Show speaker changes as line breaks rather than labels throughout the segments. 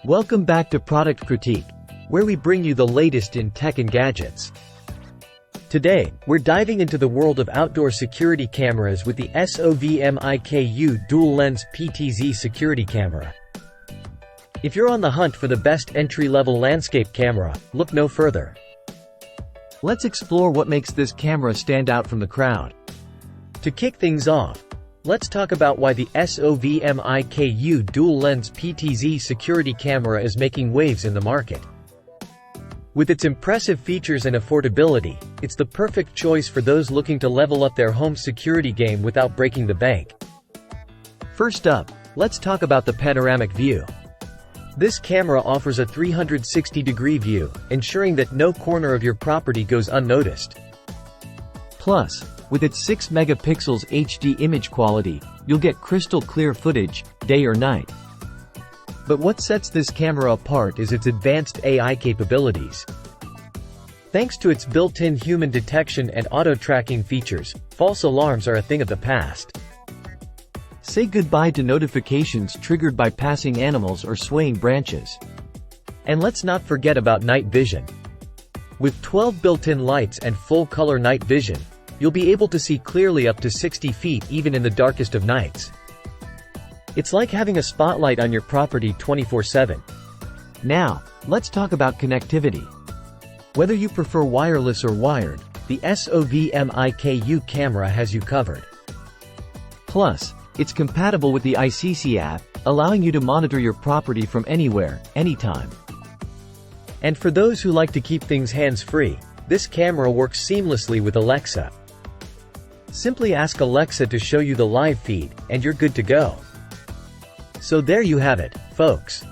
Welcome back to Product Critique, where we bring you the latest in tech and gadgets. Today, we're diving into the world of outdoor security cameras with the SOVMIKU dual-lens PTZ security camera. If you're on the hunt for the best entry-level landscape camera, look no further. Let's explore what makes this camera stand out from the crowd. To kick things off, let's talk about why the SOVMIKU dual-lens PTZ security camera is making waves in the market. With its impressive features and affordability, it's the perfect choice for those looking to level up their home security game without breaking the bank. First up, let's talk about the panoramic view. This camera offers a 360-degree view, ensuring that no corner of your property goes unnoticed. Plus, with its 6 megapixels HD image quality, you'll get crystal clear footage, day or night. But what sets this camera apart is its advanced AI capabilities. Thanks to its built-in human detection and auto-tracking features, false alarms are a thing of the past. Say goodbye to notifications triggered by passing animals or swaying branches. And let's not forget about night vision. With 12 built-in lights and full-color night vision, you'll be able to see clearly up to 60 feet even in the darkest of nights. It's like having a spotlight on your property 24/7. Now, let's talk about connectivity. Whether you prefer wireless or wired, the SOVMIKU camera has you covered. Plus, it's compatible with the iCC app, allowing you to monitor your property from anywhere, anytime. And for those who like to keep things hands-free, this camera works seamlessly with Alexa. Simply ask Alexa to show you the live feed, and you're good to go. So there you have it, folks.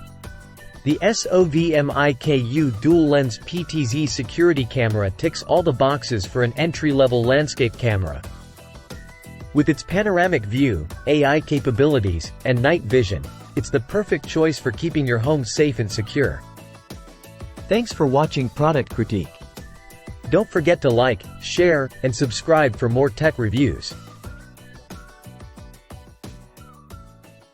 The SOVMIKU dual-lens PTZ security camera ticks all the boxes for an entry-level landscape camera. With its panoramic view, AI capabilities, and night vision, it's the perfect choice for keeping your home safe and secure. Thanks for watching Product Critique. Don't forget to like, share, and subscribe for more tech reviews.